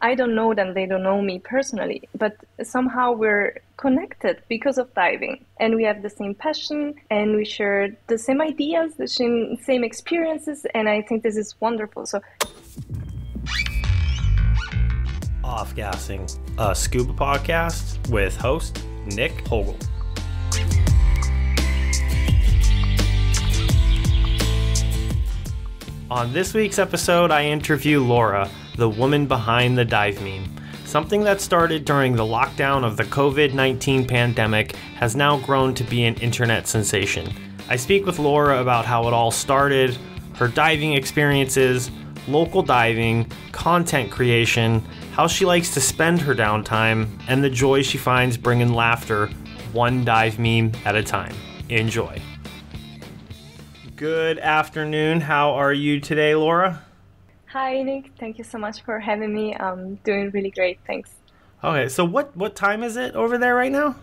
I don't know them, they don't know me personally, but somehow we're connected because of diving. And we have the same passion and we share the same ideas, the same experiences. And I think this is wonderful. So, Off Gassing, a scuba podcast with host Nick Hogel. On this week's episode, I interview Laura, the woman behind the dive meme. Something that started during the lockdown of the COVID-19 pandemic has now grown to be an internet sensation. I speak with Laura about how it all started, her diving experiences, local diving, content creation, how she likes to spend her downtime, and the joy she finds bringing laughter one dive meme at a time. Enjoy. Good afternoon. How are you today, Laura? hi, Nick. Thank you so much for having me. I'm doing really great. Thanks. Okay, so what time is it over there right now?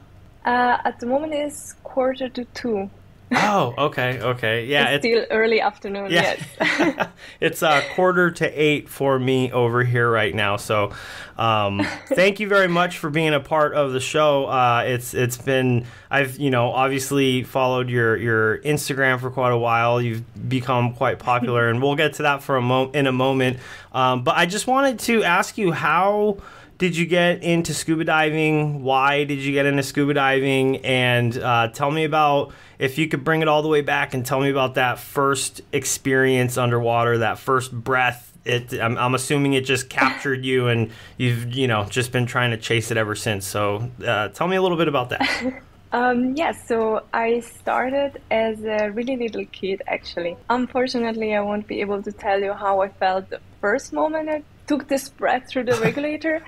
At the moment, it's 1:45. Oh, okay. Yeah, It's still early afternoon, yeah. yes. It's 7:45 for me over here right now. So, thank you very much for being a part of the show. It's been I've obviously followed your Instagram for quite a while. You've become quite popular, and we'll get to that for in a moment. But I just wanted to ask you, how did you get into scuba diving? Why did you get into scuba diving? And tell me about, if you could bring it all the way back and tell me about that first experience underwater, that first breath. I'm assuming it just captured you, and you've just been trying to chase it ever since. So tell me a little bit about that. Yes, so I started as a really little kid, actually. Unfortunately, I won't be able to tell you how I felt the first moment I took this breath through the regulator.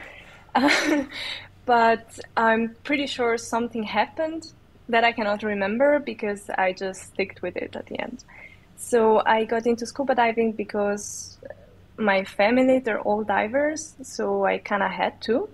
But I'm pretty sure something happened that I cannot remember because I just sticked with it at the end. So I got into scuba diving because my family, they're all divers, so I kind of had to.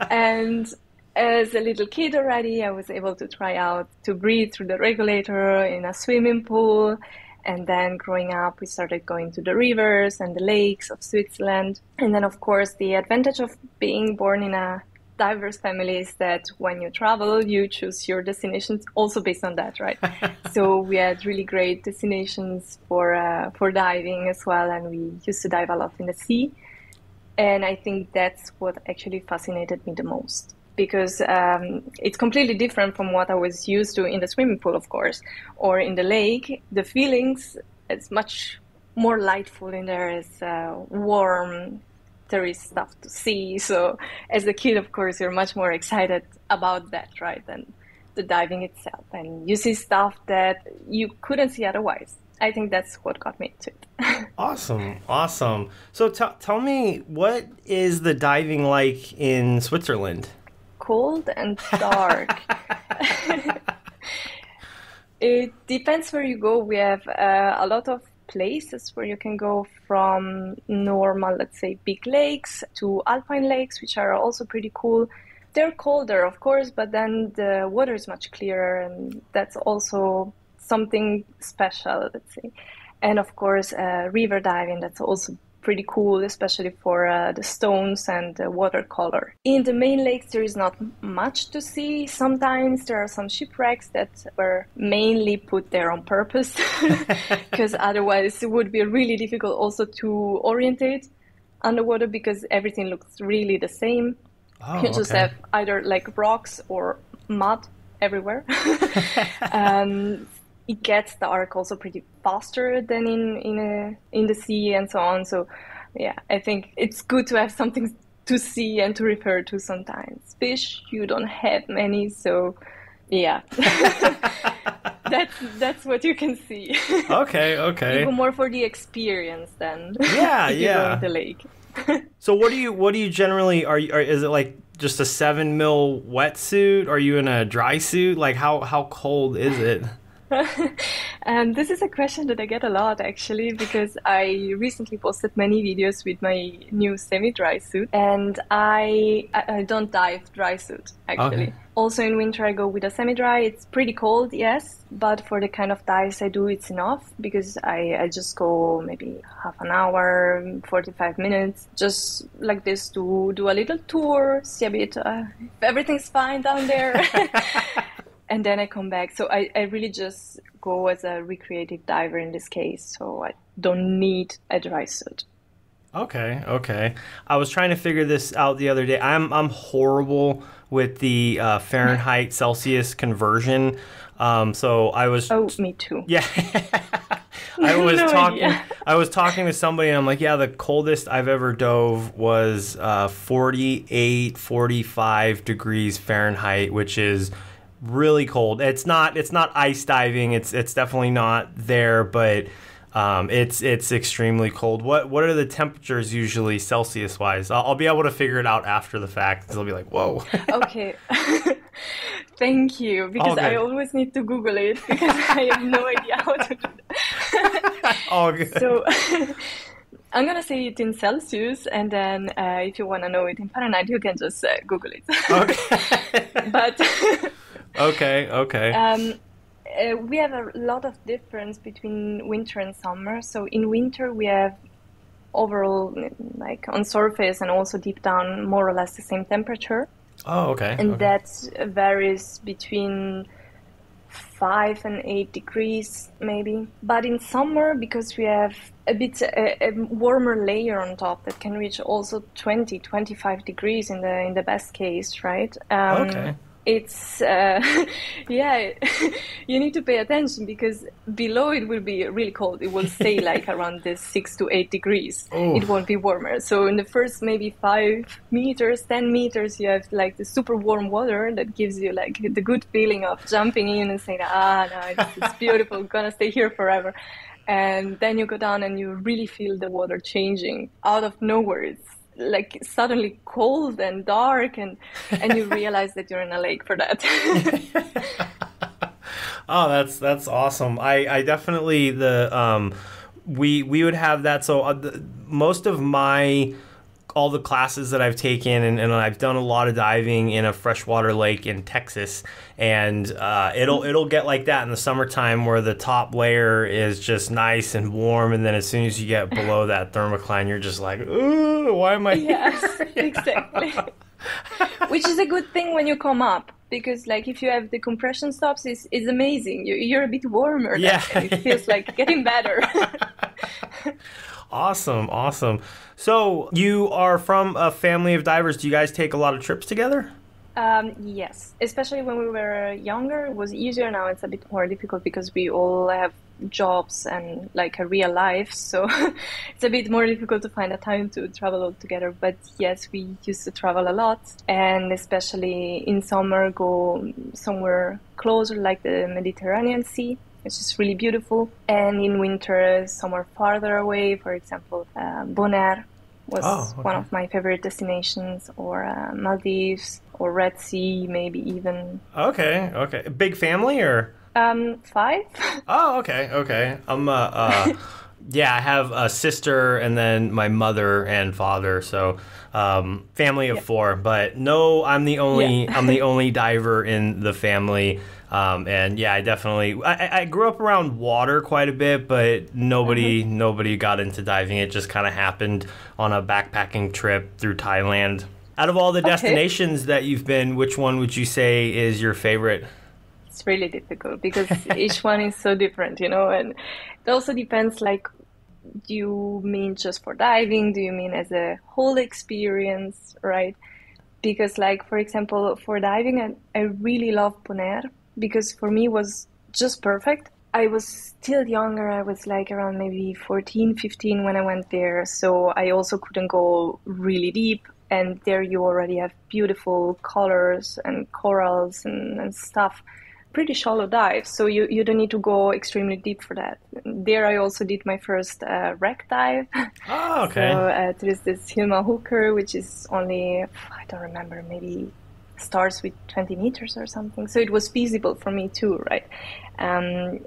And as a little kid already, I was able to try out to breathe through the regulator in a swimming pool. And then growing up, we started going to the rivers and the lakes of Switzerland. And then, of course, the advantage of being born in a diverse family is that when you travel, you choose your destinations also based on that, right? So we had really great destinations for diving as well. And we used to dive a lot in the sea. And I think that's what actually fascinated me the most. Because it's completely different from what I was used to in the swimming pool, of course, or in the lake. The feelings, it's much more lightful in there. It's warm. There is stuff to see. So as a kid, of course, you're much more excited about that, right, than the diving itself. And you see stuff that you couldn't see otherwise. I think that's what got me into it. Awesome. So tell me, what is the diving like in Switzerland? Cold and dark. It depends where you go. We have a lot of places where you can go, from normal, let's say, big lakes to alpine lakes, which are also pretty cool. They're colder, of course, but then the water is much clearer, and that's also something special, let's say. And of course, river diving, that's also pretty cool, especially for the stones and the watercolor. In the main lakes, there is not much to see. Sometimes there are some shipwrecks that were mainly put there on purpose, because otherwise it would be really difficult also to orientate underwater, because everything looks really the same. Oh, you just have either like rocks or mud everywhere. It gets dark also pretty faster than in the sea and so on. So, yeah, I think it's good to have something to see and to refer to sometimes. Fish, you don't have many, so yeah, that's what you can see. Okay. Even more for the experience than Yeah. you go in the lake. So what do you generally is it like just a 7 mil wetsuit? Are you in a dry suit? Like how cold is it? And this is a question that I get a lot actually, because I recently posted many videos with my new semi-dry suit, and I don't dive dry suit Okay. actually. Also in winter I go with a semi-dry. It's pretty cold, yes, but for the kind of dives I do, it's enough because I just go maybe half an hour, 45 minutes, just like this to do a little tour, see a bit if everything's fine down there. And then I come back. So I really just go as a recreative diver in this case. So I don't need a dry suit. Okay, okay. I was trying to figure this out the other day. I'm horrible with the Fahrenheit Celsius conversion. So I was Oh, me too. yeah. No idea. I was talking to somebody and I'm like, yeah, the coldest I've ever dove was 48, 45 degrees Fahrenheit, which is really cold. It's not ice diving. It's definitely not there, but it's extremely cold. What are the temperatures usually Celsius wise? I'll be able to figure it out after the fact. 'Cause I'll be like, whoa. Okay. Thank you, All because I good. always need to Google it because I have no idea how to do that. All good. So I'm gonna say it in Celsius, and then if you want to know it in Fahrenheit, you can just Google it. Okay. But Okay. Okay. we have a lot of difference between winter and summer. So in winter we have overall, like on surface and also deep down, more or less the same temperature, Oh, okay. and Okay. that varies between 5 and 8 degrees maybe. But in summer, because we have a warmer layer on top that can reach also 20, 25 degrees in the best case, right? Okay. It's yeah, you need to pay attention because below it will be really cold. It will stay like around this 6 to 8 degrees. Oh. It won't be warmer. So in the first maybe 5 meters, 10 meters, you have like the super warm water that gives you like the good feeling of jumping in and saying, ah, no, it's beautiful, gonna stay here forever. And then you go down and you really feel the water changing out of nowhere. It's like suddenly cold and dark, and you realize that you're in a lake for that. Oh, that's awesome. I definitely the we would have that. So most of my all the classes that I've taken, and I've done a lot of diving in a freshwater lake in Texas, and it'll get like that in the summertime where the top layer is just nice and warm, and then as soon as you get below that thermocline, you're just like, ooh, why am I Yes, here? exactly. Which is a good thing when you come up, because like if you have the compression stops, is amazing. You're a bit warmer then, Yeah. and it feels like getting better. Awesome, awesome. So you are from a family of divers. Do you guys take a lot of trips together? Yes, especially when we were younger, it was easier. Now it's a bit more difficult because we all have jobs and like a real life, so it's a bit more difficult to find a time to travel all together. But yes, we used to travel a lot, and especially in summer, go somewhere closer, like the Mediterranean Sea, which is really beautiful. And in winter, somewhere farther away, for example, Bonaire was Oh, one okay. of my favorite destinations, or Maldives, or Red Sea, maybe even. Okay, okay. Big family or? Five? Oh, okay, okay. Yeah, I have a sister and then my mother and father, so family of Yeah. four. But no, Yeah. I'm the only diver in the family. And yeah, I grew up around water quite a bit, but Uh-huh. nobody got into diving. It just kind of happened on a backpacking trip through Thailand. Out of all the Okay. destinations that you've been, which one would you say is your favorite? It's really difficult because each one is so different, and it also depends, like, do you mean just for diving? Do you mean as a whole experience, right? Because, like, for example, for diving, I really love Bonaire because for me it was just perfect. I was still younger. I was like around maybe 14, 15 when I went there. So I also couldn't go really deep. And there you already have beautiful colors and corals and stuff. Pretty shallow dive. So you don't need to go extremely deep for that. There I also did my first wreck dive. Oh, So okay. there is this Hilma Hooker, which is only, I don't remember, maybe starts with 20 meters or something. So it was feasible for me too, right?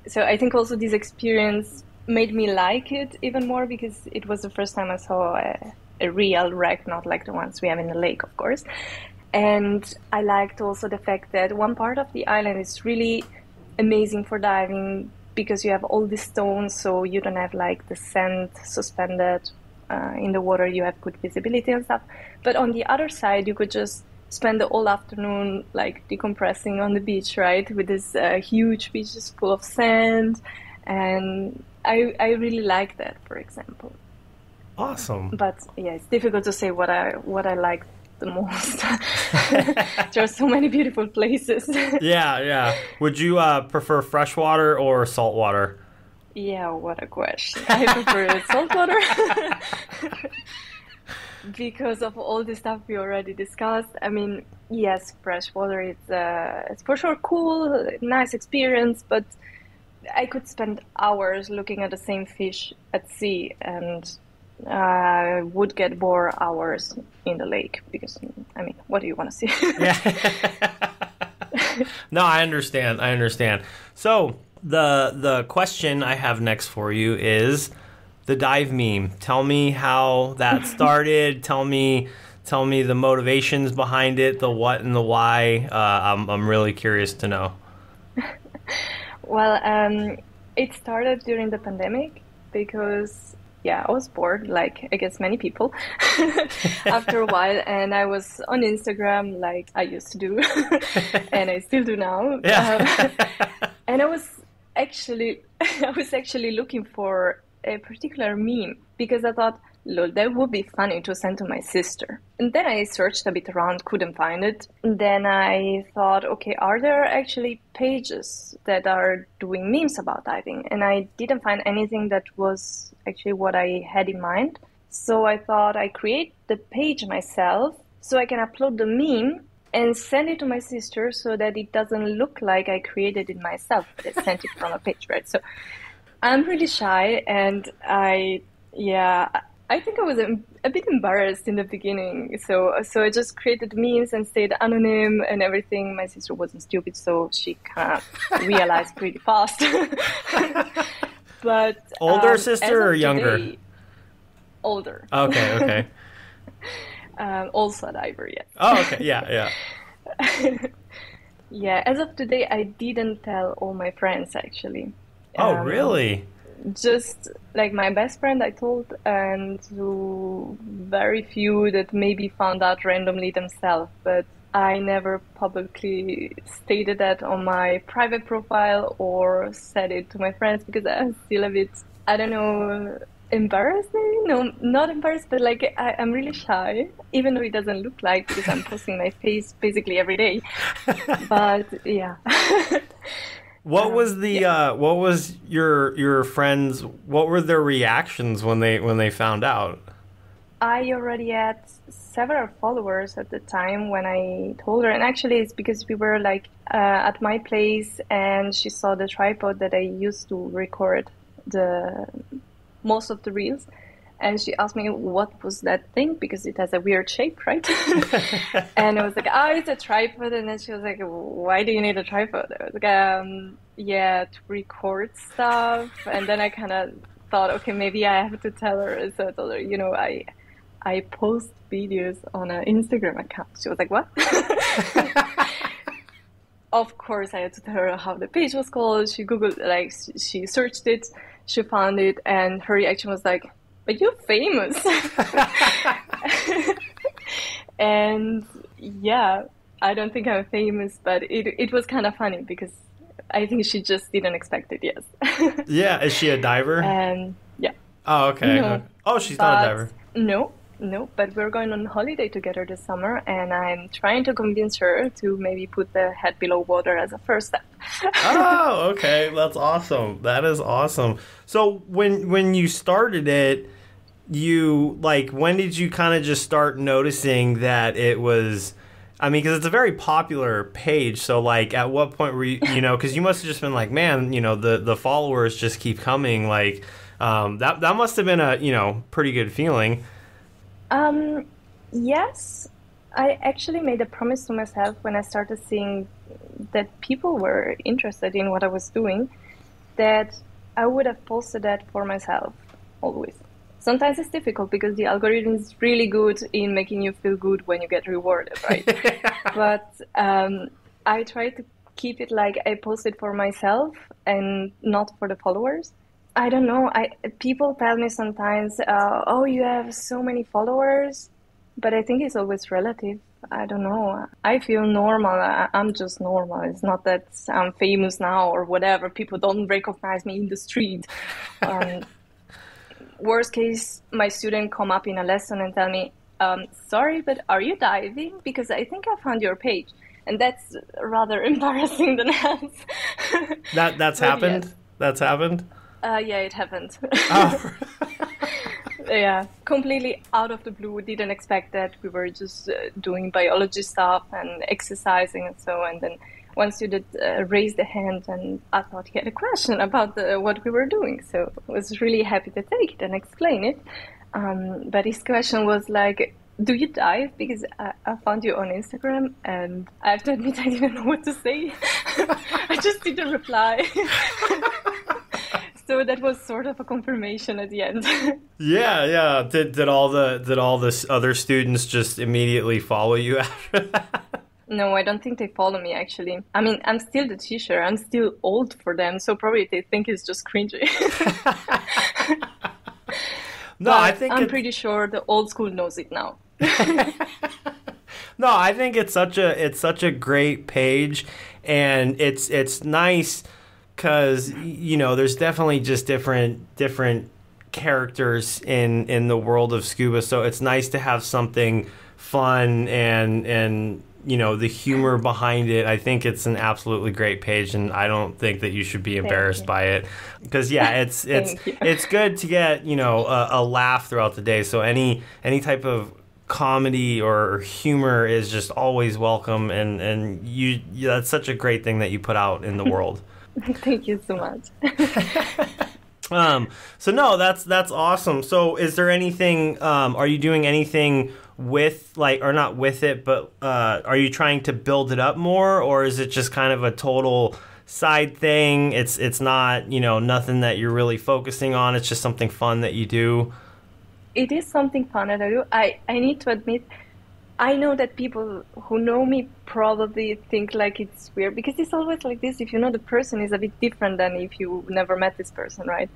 So I think also this experience made me like it even more because it was the first time I saw a real wreck, not like the ones we have in the lake, of course. And I liked also the fact that one part of the island is really amazing for diving because you have all these stones, so you don't have like the sand suspended in the water. You have good visibility and stuff. But on the other side, you could just spend the whole afternoon like decompressing on the beach, right? With this huge beaches full of sand. And I really like that, for example. Awesome. But yeah, it's difficult to say what I like the most. There are so many beautiful places. Yeah. Would you prefer freshwater or saltwater? Yeah, what a question. I prefer saltwater because of all the stuff we already discussed. I mean, yes, freshwater it's for sure cool, nice experience, but I could spend hours looking at the same fish at sea and I would get more hours in the lake because, I mean, what do you want to see? Yeah. No, I understand. So the question I have next for you is the dive meme. Tell me how that started. Tell me the motivations behind it, the what and the why. I'm really curious to know. Well, it started during the pandemic because, yeah, I was bored, like I guess many people, after a while, and I was on Instagram like I used to do, and I still do now. Yeah. And I was actually looking for a particular meme because I thought, lol, that would be funny to send to my sister. And then I searched a bit around, couldn't find it. And then I thought, okay, are there actually pages that are doing memes about diving? And I didn't find anything that was actually what I had in mind. So I thought I create the page myself so I can upload the meme and send it to my sister so that it doesn't look like I created it myself, but I sent it from a page, right? So I'm really shy and I think I was a bit embarrassed in the beginning. So I just created memes and stayed anonym and everything. My sister wasn't stupid, so she kind of realized pretty fast. But older sister or younger? Today, older. Okay. Also a diver, yes. Oh, okay. Yeah. Yeah, as of today, I didn't tell all my friends actually. Oh, really? Just like my best friend I told, and to very few that maybe found out randomly themselves, but I never publicly stated that on my private profile or said it to my friends because I'm still a bit, I don't know, embarrassed maybe? No, not embarrassed, but like I'm really shy, even though it doesn't look like because I'm posting my face basically every day. But yeah. What was what was your friends? What were their reactions when they found out? I already had several followers at the time when I told her, and actually it's because we were like at my place, and she saw the tripod that I used to record the most of the reels, and she asked me what was that thing because it has a weird shape, right? And I was like, oh, it's a tripod. And then she was like, why do you need a tripod? I was like, yeah, to record stuff. And then I kind of thought, okay, maybe I have to tell her. So I told her, you know, I post videos on an Instagram account. She was like, what? Of course, I had to tell her how the page was called. She Googled, like, she searched it, she found it, and her reaction was like, but you're famous. And yeah, I don't think I'm famous, but it was kind of funny because I think she just didn't expect it, yes. Yeah, is she a diver? Yeah. Oh, okay. No, oh, she's not a diver. No, but we're going on holiday together this summer, and I'm trying to convince her to maybe put the head below water as a first step. Oh, okay. That's awesome. That is awesome. So when you started it, you when did you kind of just start noticing that it was, I mean, because it's a very popular page. So at what point were you, because you must have just been like, man, the followers just keep coming. That must have been a, pretty good feeling. Yes, I actually made a promise to myself when I started seeing that people were interested in what I was doing, that I would have posted that for myself always. Sometimes it's difficult because the algorithm is really good in making you feel good when you get rewarded, right? But I try to keep it like I post it for myself and not for the followers. I don't know. I People tell me sometimes, "Oh, you have so many followers," but I think it's always relative. I don't know. I feel normal. I'm just normal. It's not that I'm famous now or whatever. People don't recognize me in the street. Um, Worst case, my student come up in a lesson and tell me, "Sorry, but are you diving? Because I think I found your page." And that's rather embarrassing than else. That's But happened. yes, That's happened. yeah, it happened. Oh, Yeah, completely out of the blue. Didn't expect that. We were just doing biology stuff and exercising and so. And then one student raised a hand, and I thought he had a question about what we were doing. So I was really happy to take it and explain it. But his question was like, "Do you dive? Because I found you on Instagram," and I have to admit I didn't know what to say. I just didn't reply. So that was sort of a confirmation at the end. yeah, yeah. Did all the other students just immediately follow you after that? No, I don't think they follow me actually. I mean, I'm still the teacher. I'm still old for them, so probably they think it's just cringy. No, I But think I'm it's pretty sure the old school knows it now. no, I think it's such a great page, and it's nice because there's definitely just different characters in the world of scuba, so it's nice to have something fun and the humor behind it. I think it's an absolutely great page, and I don't think that you should be Thank embarrassed you. by it because yeah, it's Thank you. it's good to get a laugh throughout the day. So any type of comedy or humor is just always welcome, and that's such a great thing that you put out in the world. Thank you so much. So no, that's awesome. So is there anything, are you doing anything with like, or not with it, but are you trying to build it up more, or is it just kind of a total side thing? It's not, nothing that you're really focusing on. It's just something fun that you do. It is something fun that I do. I need to admit, I know that people who know me probably think like it's weird because it's always like this. If you know the person is a bit different than if you never met this person, right?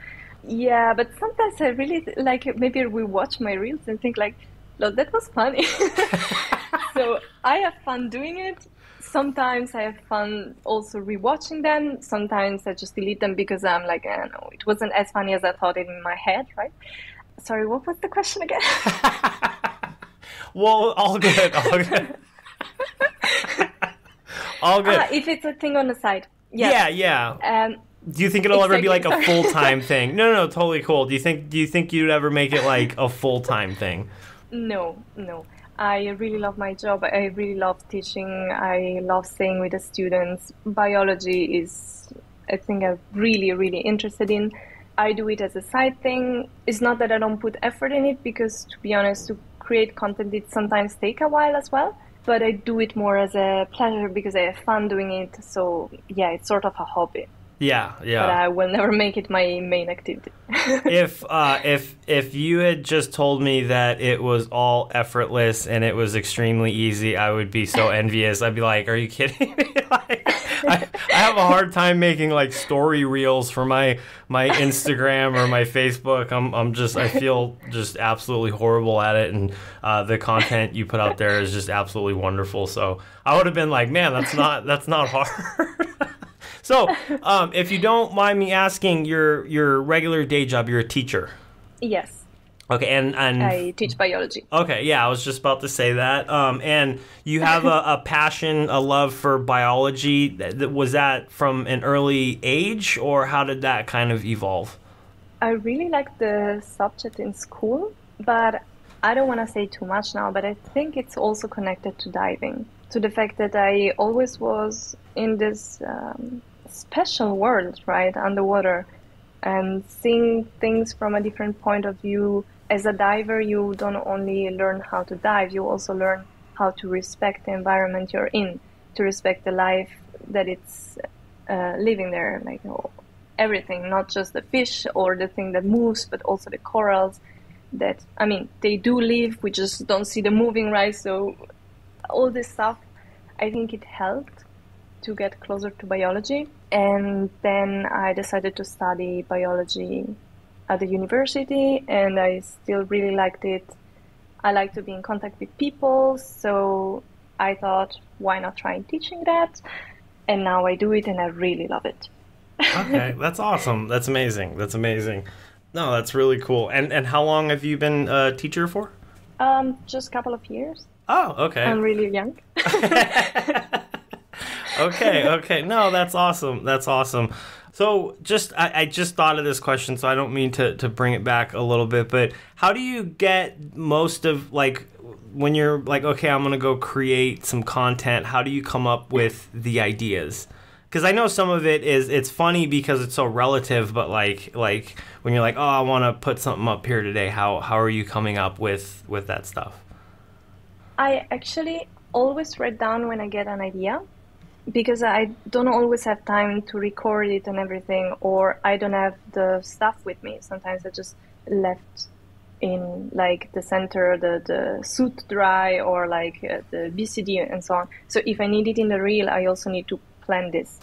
Yeah, but sometimes I really like maybe we watch my reels and think like, "Look, that was funny." So I have fun doing it. Sometimes I have fun also rewatching them. Sometimes I just delete them because I'm like, I don't know, it wasn't as funny as I thought in my head, right? Sorry, what was the question again? Well, all good, all good, all good. If it's a thing on the side. Yeah. Yeah, yeah. Um, Do you think it'll ever be exactly. like a Sorry. full time thing? No, no, totally cool. Do you think you'd ever make it like a full time thing? No, no. I really love my job. I really love teaching. I love staying with the students. Biology is a thing I'm really, really interested in. I do it as a side thing. It's not that I don't put effort in it because, to be honest, to create content, it sometimes take a while as well. But I do it more as a pleasure because I have fun doing it. So yeah, it's sort of a hobby. Yeah, But yeah. I will never make it my main activity. If you had just told me that it was all effortless and it was extremely easy, I would be so envious. I'd be like, "Are you kidding me?" Like, I have a hard time making like story reels for my Instagram or my Facebook. I feel just absolutely horrible at it, and the content you put out there is just absolutely wonderful. So I would have been like, "Man, that's not hard." So, if you don't mind me asking, your regular day job, you're a teacher. Yes, Okay, and I teach biology. okay, yeah, I was just about to say that. And you have a passion, a love for biology. Was that from an early age, or how did that kind of evolve? I really like the subject in school, but I don't want to say too much now, but I think it's also connected to diving, to the fact that I always was in this special world, right, underwater, and seeing things from a different point of view. As a diver, you don't only learn how to dive, you also learn how to respect the environment you're in, to respect the life that it's living there, like everything, not just the fish or the thing that moves, but also the corals that, I mean, they do live, we just don't see them moving, right? So all this stuff, I think it helped to get closer to biology. And then I decided to study biology at the university, and I still really liked it. I like to be in contact with people, so I thought, why not try teaching that? And now I do it, and I really love it. Okay, that's awesome. That's amazing. That's amazing. No, that's really cool. And how long have you been a teacher for? Just a couple of years. Oh, okay. I'm really young. Okay. No, that's awesome. That's awesome. So I just thought of this question, so I don't mean to bring it back a little bit, but how do you get most of, like, when you're like, okay, I'm going to go create some content, how do you come up with the ideas? Because I know some of it it's funny because it's so relative, but like when you're like, oh, I want to put something up here today, how are you coming up with that stuff? I actually always write down when I get an idea, because I don't always have time to record it and everything, or I don't have the stuff with me. Sometimes I just left in like the center, the suit dry, or like the BCD and so on. So if I need it in the reel, I also need to plan this.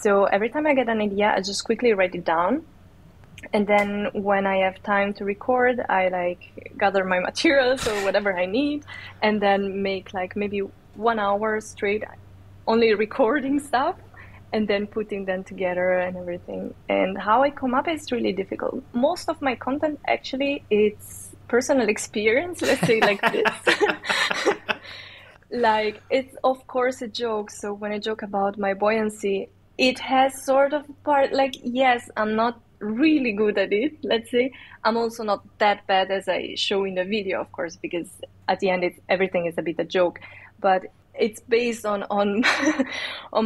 So every time I get an idea, I just quickly write it down. And then when I have time to record, I like gather my materials or whatever I need, and then make like maybe 1 hour straight only recording stuff, and then putting them together and everything. And how I come up is really difficult. Most of my content actually it's personal experience, let's say like this. Like, it's of course a joke. So when I joke about my buoyancy, it has sort of part, like, yes, I'm not really good at it, let's say. I'm also not that bad as I show in the video, of course, because at the end everything is a bit a joke. But it's based on on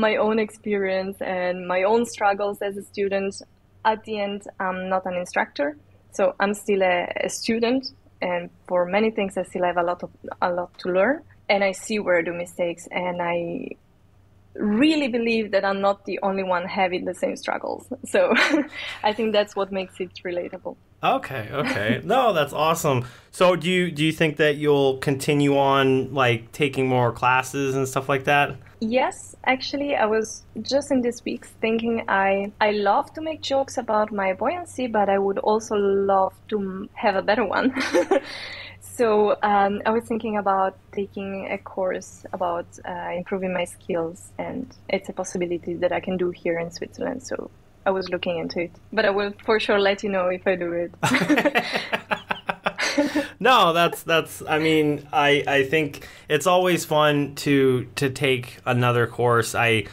my own experience and my own struggles as a student. At the end, I'm not an instructor, so I'm still a student, and for many things I still have a lot to learn. And I see where I do mistakes, and I really believe that I'm not the only one having the same struggles. So I think that's what makes it relatable. Okay. No, that's awesome. So do you think that you'll continue on like taking more classes and stuff like that? Yes, actually, I was just in this week thinking I love to make jokes about my buoyancy, but I would also love to have a better one. So I was thinking about taking a course about improving my skills, and it's a possibility that I can do here in Switzerland. So I was looking into it, but I will for sure let you know if I do it. No, that's. I mean, I think it's always fun to take another course. I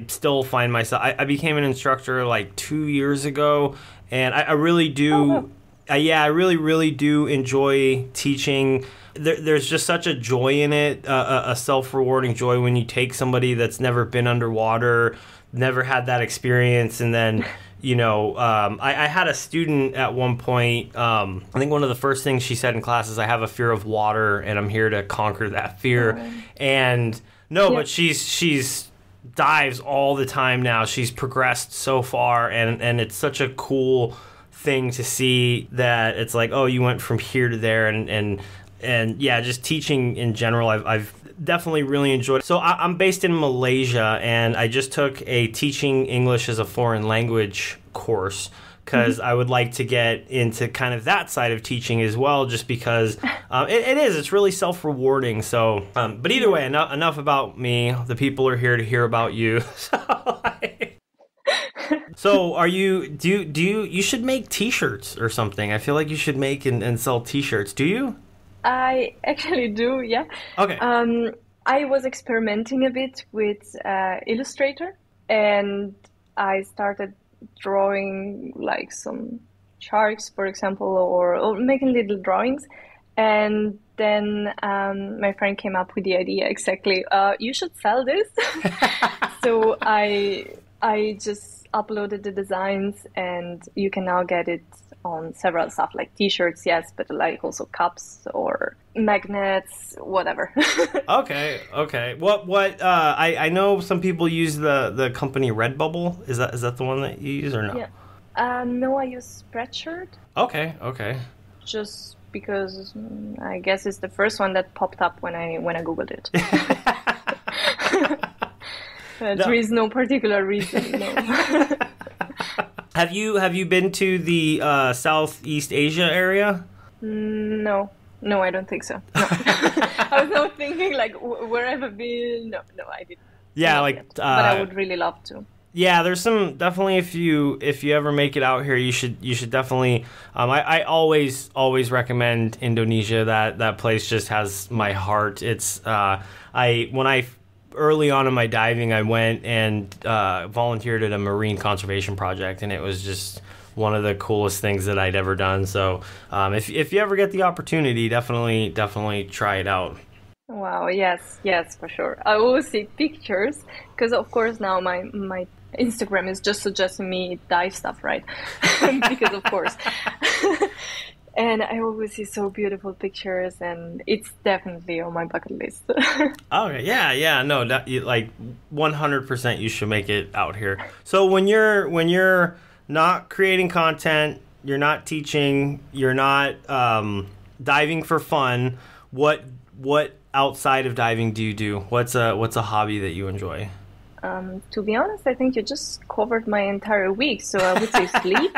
still find myself. I became an instructor like 2 years ago, and I really do. Oh, wow. I really do enjoy teaching. There's just such a joy in it, a self-rewarding joy when you take somebody that's never been underwater, never had that experience, and then, you know, I had a student at one point, I think one of the first things she said in class is, I have a fear of water, and I'm here to conquer that fear. And no, but she's dives all the time now. She's progressed so far, and it's such a cool thing to see that it's like, oh, you went from here to there, and yeah, just teaching in general, I've definitely really enjoyed it. So I'm based in Malaysia, and I just took a teaching English as a foreign language course because I would like to get into kind of that side of teaching as well, just because it's really self-rewarding. So, but either way, enough about me. The people are here to hear about you. So you should make t-shirts or something. I feel like you should make and sell t-shirts. Do you? I actually do, yeah. Okay. I was experimenting a bit with Illustrator, and I started drawing like some sharks, for example, or making little drawings. And then my friend came up with the idea exactly, you should sell this. So I just uploaded the designs, and you can now get it on several stuff like t-shirts, yes, but like also cups or magnets, whatever. Okay. I know some people use the company Redbubble. Is that the one that you use or no? Yeah. No, I use Spreadshirt. Okay. Just because I guess it's the first one that popped up when I Googled it. There is no particular reason. No. Have you been to the Southeast Asia area? No, I don't think so. No. I was not thinking like where have I been? No, I didn't. Yeah, not like yet. But I would really love to. Yeah, there's some definitely if you ever make it out here, you should definitely. I always recommend Indonesia. That place just has my heart. It's early on in my diving, I went and volunteered at a marine conservation project, and it was just one of the coolest things that I'd ever done. So if you ever get the opportunity, definitely try it out. Wow, yes, for sure. I always see pictures because, of course, now my Instagram is just suggesting me dive stuff, right? Because, of course. And I always see so beautiful pictures, and it's definitely on my bucket list. Okay, yeah, no, like 100% you should make it out here. So when you're not creating content, you're not teaching, you're not diving for fun, what outside of diving do you do? What's a hobby that you enjoy? To be honest, I think you just covered my entire week, so I would say sleep.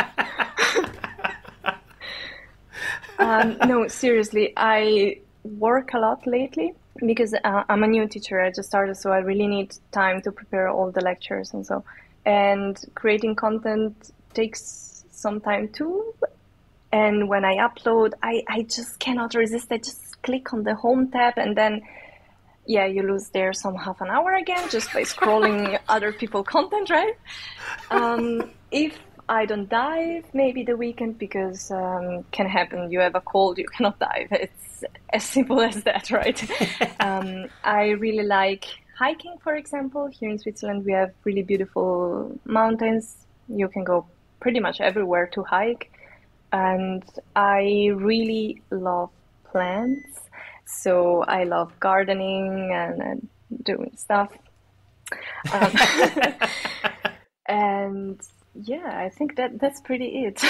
No, seriously, I work a lot lately because I'm a new teacher. I just started, so I really need time to prepare all the lectures and so. And creating content takes some time too. And when I upload, I just cannot resist. I just click on the home tab and then, yeah, you lose there some half an hour again just by scrolling other people's content, right? If I don't dive, maybe the weekend, because can happen. You have a cold, you cannot dive. It's as simple as that, right? I really like hiking, for example. Here in Switzerland, we have really beautiful mountains. You can go pretty much everywhere to hike. And I really love plants. So I love gardening and doing stuff. And yeah, I think that's pretty it.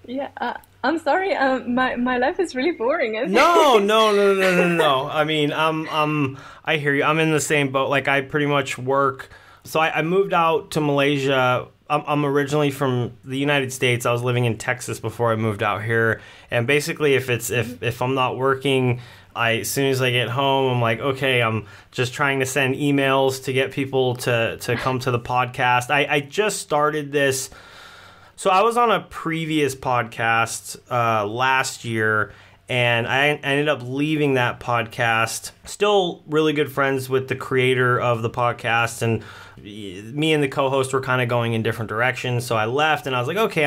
Yeah, I'm sorry. My life is really boring. No. I mean, I hear you. I'm in the same boat. Like I pretty much work. So I moved out to Malaysia. I'm originally from the United States. I was living in Texas before I moved out here. And basically, if I'm not working, as soon as I get home, I'm like, okay, I'm just trying to send emails to get people to come to the podcast. I just started this. So I was on a previous podcast last year, and I ended up leaving that podcast. Still really good friends with the creator of the podcast, and me and the co-host were kind of going in different directions. So I left, and I was like, okay,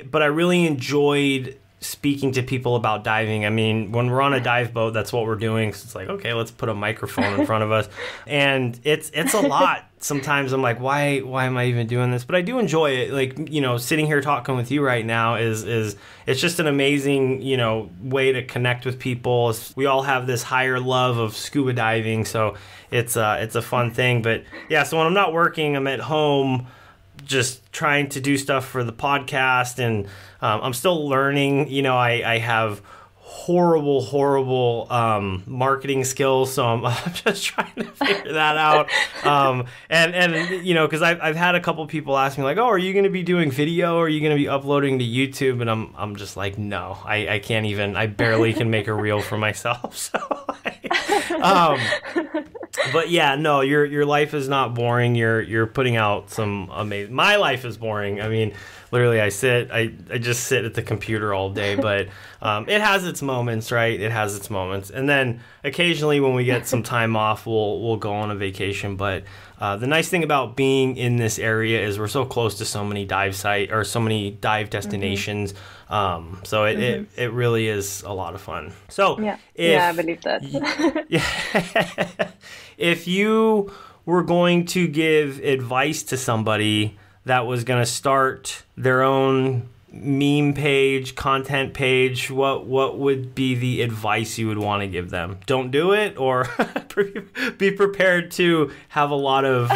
but I really enjoyed speaking to people about diving. I mean, when we're on a dive boat, that's what we're doing. So it's like, okay, let's put a microphone in front of us. And it's a lot. Sometimes I'm like, why am I even doing this? But I do enjoy it. Like, sitting here talking with you right now is it's just an amazing, way to connect with people. We all have this higher love of scuba diving. So it's a fun thing. But yeah, so when I'm not working, I'm at home just trying to do stuff for the podcast, and I'm still learning. I have horrible marketing skills, so I'm just trying to figure that out. And because I've had a couple people ask me like, oh, are you going to be doing video? Or are you going to be uploading to YouTube? And I'm just like, no, I can't even. I barely can make a reel for myself. So but yeah, no, your life is not boring. You're putting out some amazing. My life is boring. I mean, literally, I just sit at the computer all day. But it has its moments, right? It has its moments, and then occasionally when we get some time off, we'll go on a vacation. But the nice thing about being in this area is we're so close to so many dive destinations. So it really is a lot of fun. So yeah, I believe that. If you were going to give advice to somebody that was going to start their own meme page, content page, what would be the advice you would want to give them? Don't do it, or be prepared to have a lot of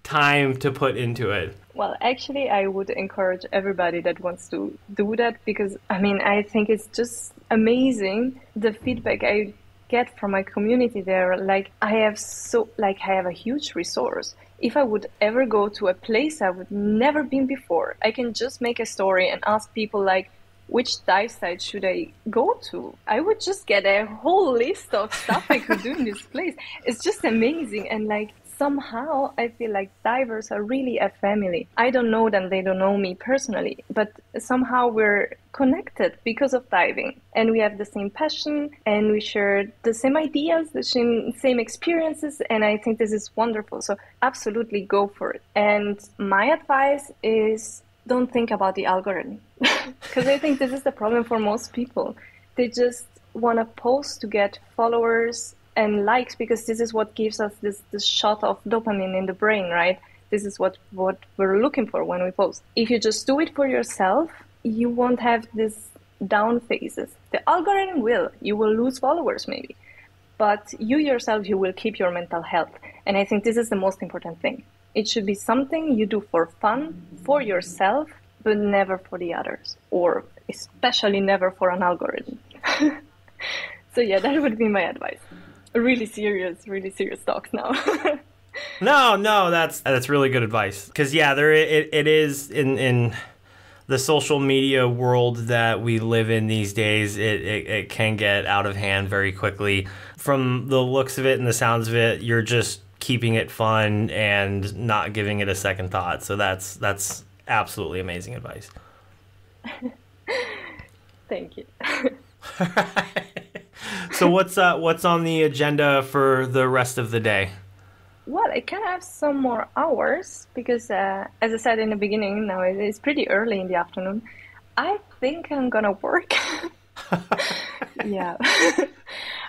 time to put into it? Well, actually, I would encourage everybody that wants to do that, because I think it's just amazing the feedback I get from my community there. Like, I have a huge resource. If I would ever go to a place I would never been before, I can just make a story and ask people like, which dive site should I go to? I would just get a whole list of stuff I could do in this place. It's just amazing. And like, somehow I feel like divers are really a family. I don't know them, they don't know me personally, but somehow we're connected because of diving. And we have the same passion, and we share the same ideas, the same experiences, and I think this is wonderful. So absolutely go for it. And my advice is, don't think about the algorithm, because I think this is the problem for most people. They just want to post to get followers and likes, because this is what gives us this shot of dopamine in the brain, right? This is what we're looking for when we post. If you just do it for yourself, you won't have this down phases. The algorithm will. You will lose followers maybe. But you yourself, you will keep your mental health. And I think this is the most important thing. It should be something you do for fun, for yourself, but never for the others. Or especially never for an algorithm. So yeah, that would be my advice. Really serious talks now. No, that's really good advice. Because yeah, it is in the social media world that we live in these days. It can get out of hand very quickly. From the looks of it and the sounds of it, you're just keeping it fun and not giving it a second thought. So that's absolutely amazing advice. Thank you. So what's on the agenda for the rest of the day? Well, I can have some more hours because, as I said in the beginning, now it's pretty early in the afternoon. I think I'm gonna work. Yeah,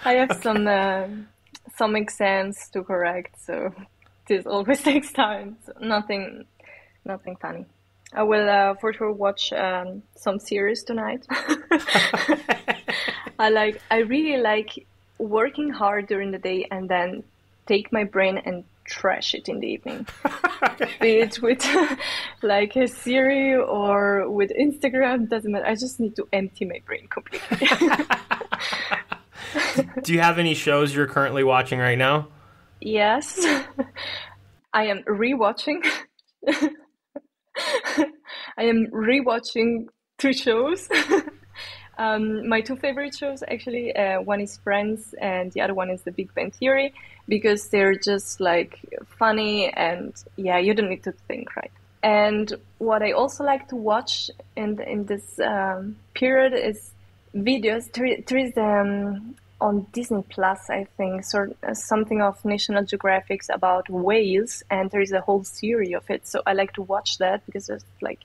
I have some exams to correct, so this always takes time. So nothing funny. I will for sure watch some series tonight. I really like working hard during the day and then take my brain and trash it in the evening. Be it with like a Siri or with Instagram, doesn't matter. I just need to empty my brain completely. Do you have any shows you're currently watching right now? Yes. I am rewatching. I am rewatching 2 shows. My 2 favorite shows, actually, one is Friends and the other one is The Big Bang Theory, because they're just like funny and yeah, you don't need to think, right? And what I also like to watch in this period is videos. There is on Disney Plus, I think, something of National Geographic's about whales, and there is a whole series of it. So I like to watch that because there's like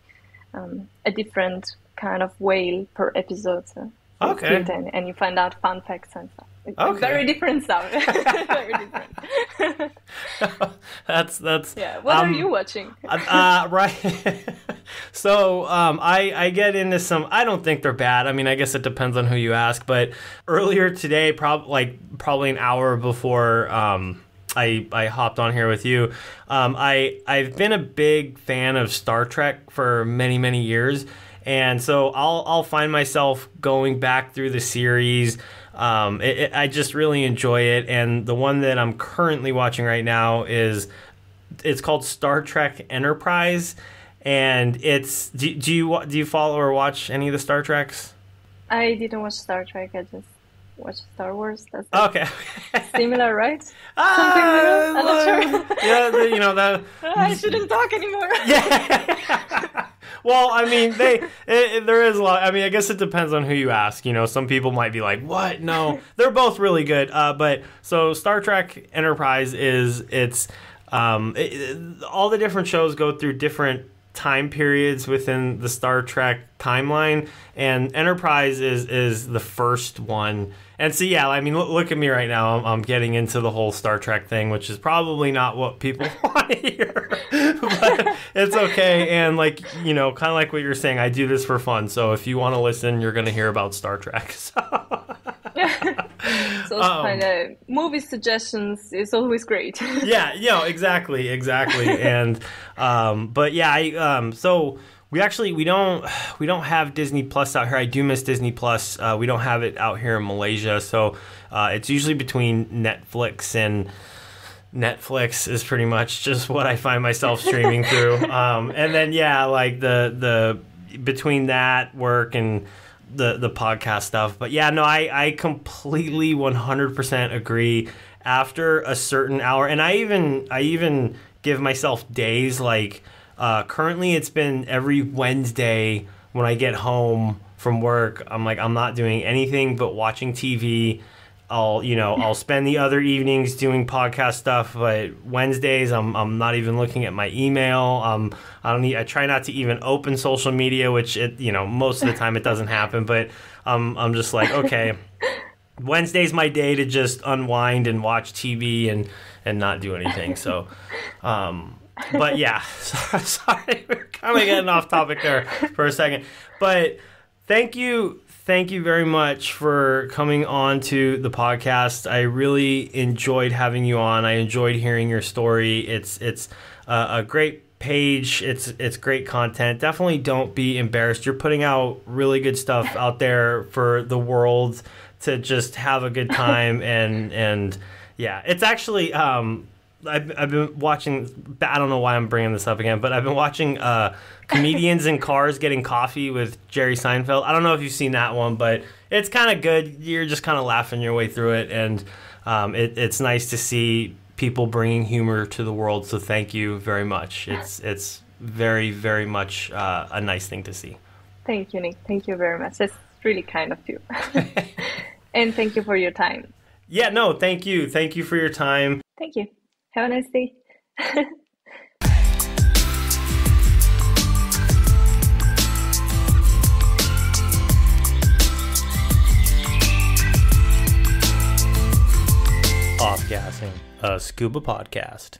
a different kind of whale per episode. So okay. And you find out fun facts and stuff. It's okay. Very different stuff. Very different. That's yeah. What are you watching? Right. So I get into some. I don't think they're bad. I mean, I guess it depends on who you ask. But earlier today, probably an hour before I hopped on here with you, I've been a big fan of Star Trek for many years. And so I'll find myself going back through the series. I just really enjoy it. And the one that I'm currently watching right now it's called Star Trek Enterprise. And it's do you follow or watch any of the Star Treks? I didn't watch Star Trek. I just watched Star Wars. That's okay. Similar, right? Something similar? I'm not sure. Yeah, that. I shouldn't talk anymore. Yeah. Well, I mean, there is a lot. I mean, I guess it depends on who you ask. You know, some people might be like, "What? No." They're both really good. But so Star Trek Enterprise all the different shows go through different time periods within the Star Trek timeline, and Enterprise is the first one. And so, yeah, I mean, look at me right now. I'm getting into the whole Star Trek thing, which is probably not what people want to hear. But it's okay. And, like, you know, kind of like what you're saying, I do this for fun. So if you want to listen, you're going to hear about Star Trek. So kind of movie suggestions is always great. Yeah, you know, exactly. And, but yeah, so... We don't have Disney Plus out here. I do miss Disney Plus. We don't have it out here in Malaysia, so it's usually between Netflix, and Netflix is pretty much just what I find myself streaming through. And then like the between that work and the podcast stuff. But yeah, no, I completely 100% agree. After a certain hour, and I even give myself days like. Currently, it's been every Wednesday when I get home from work. I'm like, I'm not doing anything but watching TV. I'll spend the other evenings doing podcast stuff, but Wednesdays I'm not even looking at my email. I try not to even open social media, which most of the time it doesn't happen. But I'm just like, okay, Wednesday's my day to just unwind and watch TV and not do anything. So. But yeah, sorry, we're kind of getting off topic there for a second. But thank you very much for coming on to the podcast. I really enjoyed having you on. I enjoyed hearing your story. It's a great page. It's great content. Definitely don't be embarrassed. You're putting out really good stuff out there for the world to just have a good time. And yeah, it's actually... I've been watching, I don't know why I'm bringing this up again, but I've been watching Comedians in Cars Getting Coffee with Jerry Seinfeld. I don't know if you've seen that one, but it's kind of good. You're just kind of laughing your way through it, and it's nice to see people bringing humor to the world, so thank you very much. It's very, very much a nice thing to see. Thank you, Nick. Thank you very much. That's really kind of you. And thank you for your time. Yeah, no, thank you. Thank you for your time. Thank you. Have a nice day. Off-gassing, a scuba podcast.